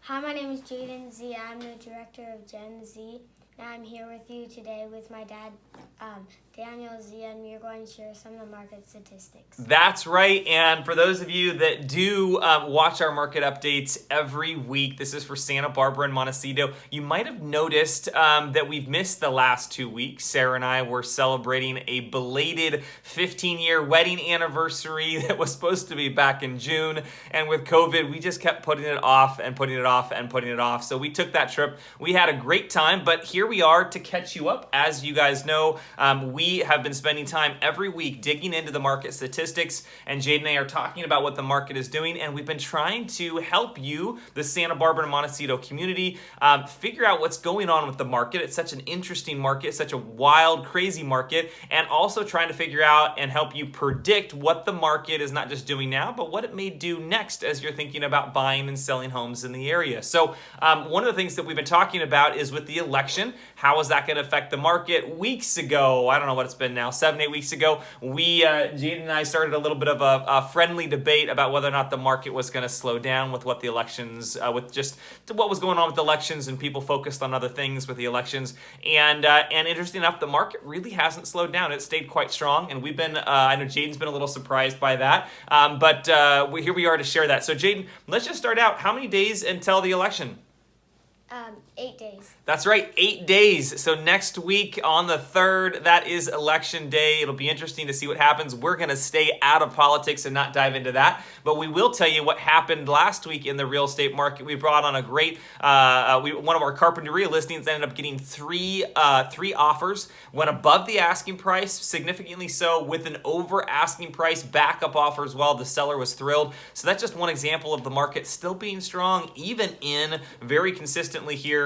Hi, my name is Jadon Zia. I'm the director of Gen Z. And I'm here with you today with my dad, Daniel Zia, and we are going to share some of the market statistics. That's right, and for those of you that do watch our market updates every week, this is for Santa Barbara and Montecito, you might have noticed that we've missed the last 2 weeks. Sarah and I were celebrating a belated 15-year wedding anniversary that was supposed to be back in June, and with COVID, we just kept putting it off and putting it off and putting it off. So we took that trip. We had a great time, but here we are to catch you up. As you guys know, we have been spending time every week digging into the market statistics, and Jade and I are talking about what the market is doing, and we've been trying to help you, the Santa Barbara and Montecito community, figure out what's going on with the market. It's such an interesting market, such a wild, crazy market, and also trying to figure out and help you predict what the market is not just doing now, but what it may do next as you're thinking about buying and selling homes in the area. So one of the things that we've been talking about is with the election, how is that going to affect the market? Weeks ago, I don't know what it's been now, 7-8 weeks ago, Jadon and I started a little bit of a friendly debate about whether or not the market was going to slow down with what the elections, with just what was going on with the elections, and people focused on other things with the elections. And interesting enough, the market really hasn't slowed down. It stayed quite strong, and we've been, I know Jadon's been a little surprised by that, but here we are to share that. So Jadon, let's just start out. How many days until the election? 8 days. That's right, 8 days. So next week on the 3rd, that is election day. It'll be interesting to see what happens. We're going to stay out of politics and not dive into that. But we will tell you what happened last week in the real estate market. We brought on a great, one of our Carpinteria listings ended up getting three offers, went above the asking price, significantly so, with an over asking price backup offer as well. The seller was thrilled. So that's just one example of the market still being strong, even in very consistently here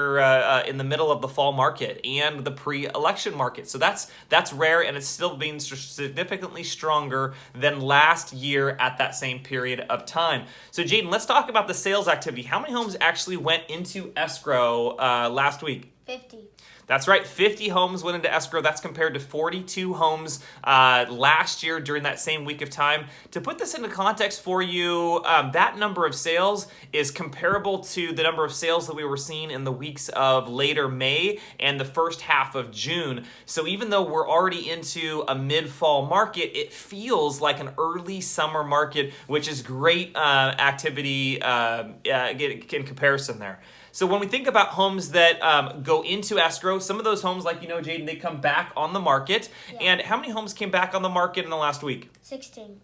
in the middle of the fall market and the pre-election market. So that's rare, and it's still being significantly stronger than last year at that same period of time. So Jadon, let's talk about the sales activity. How many homes actually went into escrow last week? 50. That's right, 50 homes went into escrow. That's compared to 42 homes last year during that same week of time. To put this into context for you, that number of sales is comparable to the number of sales that we were seeing in the weeks of later May and the first half of June. So even though we're already into a mid-fall market, it feels like an early summer market, which is great activity in comparison there. So when we think about homes that go into escrow, some of those homes, like you know, Jadon, they come back on the market. Yeah. And how many homes came back on the market in the last week? 16.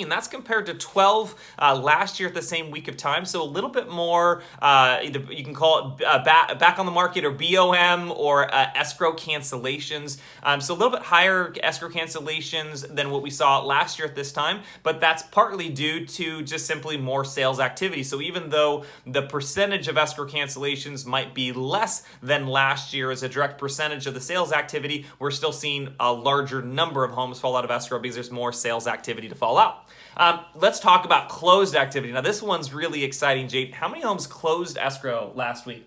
That's compared to 12 last year at the same week of time. So a little bit more, either you can call it back on the market or BOM or escrow cancellations. So a little bit higher escrow cancellations than what we saw last year at this time, but that's partly due to just simply more sales activity. So even though the percentage of escrow cancellations might be less than last year as a direct percentage of the sales activity, we're still seeing a larger number of homes fall out of escrow because there's more sales activity to fall out. Let's talk about closed activity. Now, this one's really exciting, Jade. How many homes closed escrow last week?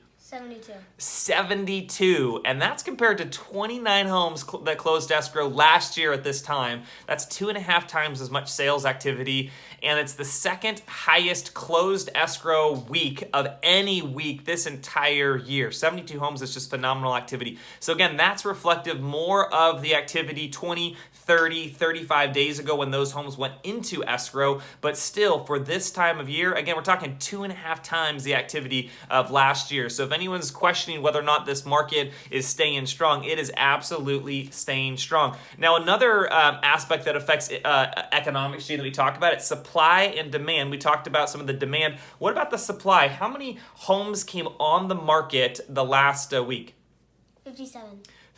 72. And that's compared to 29 homes that closed escrow last year at this time. That's 2.5 times as much sales activity, and it's the second highest closed escrow week of any week this entire year. 72 homes is just phenomenal activity. So again, that's reflective more of the activity 20, 30, 35 days ago when those homes went into escrow, but still for this time of year, again, we're talking 2.5 times the activity of last year. So if anyone's questioning whether or not this market is staying strong, it is absolutely staying strong. Now, another aspect that affects economics, that we talked about, it's supply and demand. We talked about some of the demand. What about the supply? How many homes came on the market the last week?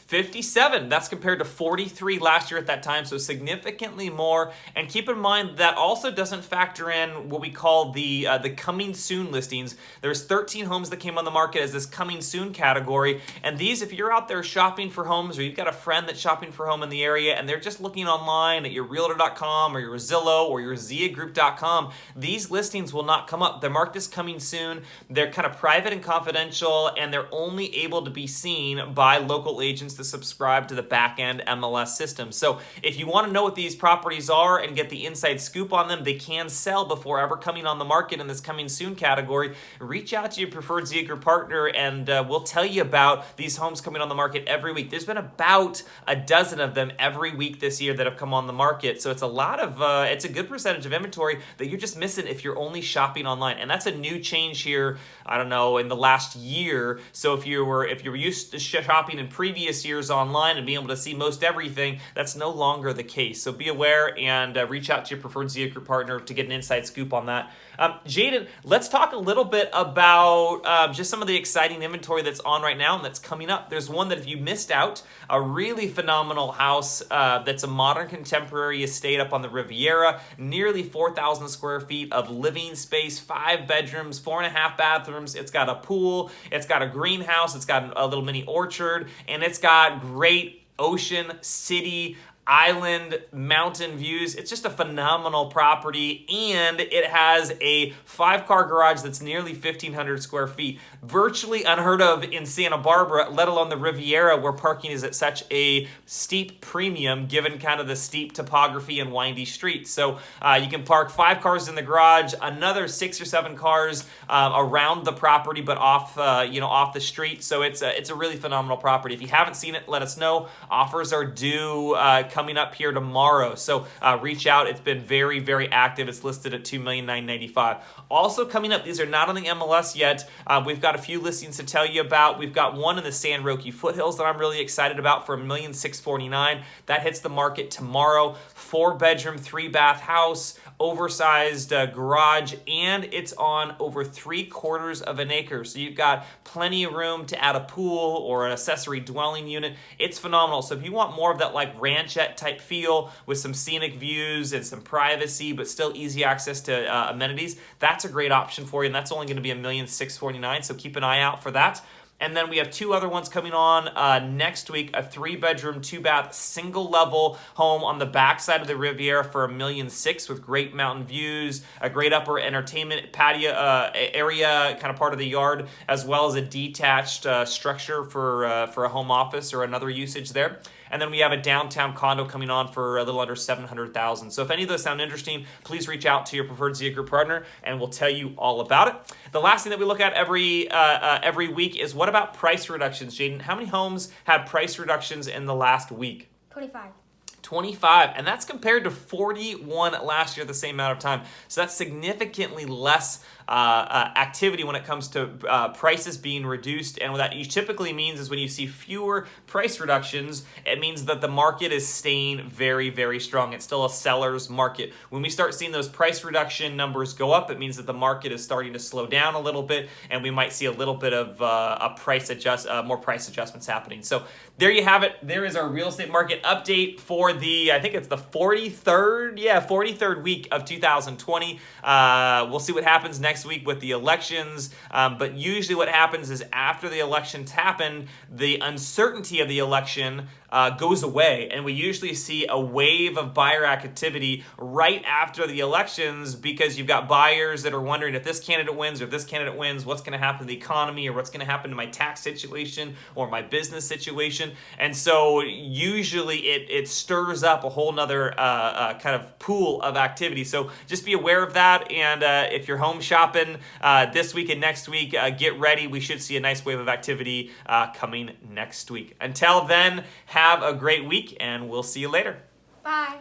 57. That's compared to 43 last year at that time, so significantly more. And keep in mind that also doesn't factor in what we call the coming soon listings. There's 13 homes that came on the market as this coming soon category. And these, if you're out there shopping for homes, or you've got a friend that's shopping for a home in the area and they're just looking online at your realtor.com or your Zillow or your ziagroup.com, these listings will not come up. They're marked as coming soon. They're kind of private and confidential, and they're only able to be seen by local agents to subscribe to the back-end MLS system. So if you want to know what these properties are and get the inside scoop on them, they can sell before ever coming on the market in this coming soon category. Reach out to your preferred Zia Group partner and we'll tell you about these homes coming on the market every week. There's been about a dozen of them every week this year that have come on the market. So it's a lot of, it's a good percentage of inventory that you're just missing if you're only shopping online. And that's a new change here, I don't know, in the last year. So if you were used to shopping in previous years online and being able to see most everything, that's no longer the case. So be aware and reach out to your preferred Zia Group partner to get an inside scoop on that. Jadon, let's talk a little bit about just some of the exciting inventory that's on right now and that's coming up. There's one that if you missed out, a really phenomenal house that's a modern contemporary estate up on the Riviera, nearly 4,000 square feet of living space, 5 bedrooms, 4.5 bathrooms. It's got a pool, it's got a greenhouse, it's got a little mini orchard, and it's got great ocean, city, island, mountain views. It's just a phenomenal property, and it has a 5-car garage that's nearly 1,500 square feet. Virtually unheard of in Santa Barbara, let alone the Riviera, where parking is at such a steep premium given kind of the steep topography and windy streets. So you can park 5 cars in the garage, another 6 or 7 cars around the property, but off off the street. So it's a really phenomenal property. If you haven't seen it, let us know. Offers are due coming up here tomorrow. So reach out. It's been very, very active. It's listed at $2,995,000. Also coming up, these are not on the MLS yet. We've got a few listings to tell you about. We've got one in the San Roque Foothills that I'm really excited about for $1,649,000. That hits the market tomorrow. 4-bedroom, 3-bath house, oversized garage, and it's on over 3/4 of an acre. So you've got plenty of room to add a pool or an accessory dwelling unit. It's phenomenal. So if you want more of that like ranchette type feel with some scenic views and some privacy, but still easy access to amenities, that's a great option for you. And that's only going to be $1,649,000. So keep an eye out for that. And then we have 2 other ones coming on next week, a 3-bedroom, 2-bath, single-level home on the backside of the Riviera for $1,600,000 with great mountain views, a great upper entertainment patio area, kind of part of the yard, as well as a detached structure for a home office or another usage there. And then we have a downtown condo coming on for a little under $700,000. So if any of those sound interesting, please reach out to your preferred Zia Group partner, and we'll tell you all about it. The last thing that we look at every week is what about price reductions, Jadon? How many homes had price reductions in the last week? 25. And that's compared to 41 last year at the same amount of time. So that's significantly less activity when it comes to prices being reduced. And what that typically means is when you see fewer price reductions, it means that the market is staying very, very strong. It's still a seller's market. When we start seeing those price reduction numbers go up, it means that the market is starting to slow down a little bit, and we might see a little bit of more price adjustments happening. So there you have it. There is our real estate market update for I think it's the 43rd week of 2020. We'll see what happens next week with the elections. But usually what happens is after the elections happen, the uncertainty of the election goes away, and we usually see a wave of buyer activity right after the elections because you've got buyers that are wondering if this candidate wins or if this candidate wins, what's going to happen to the economy or what's going to happen to my tax situation or my business situation. And so usually it stirs up a whole nother kind of pool of activity. So just be aware of that, and if you're home shopping this week and next week, get ready. We should see a nice wave of activity coming next week. Until then, have a great week, and we'll see you later. Bye.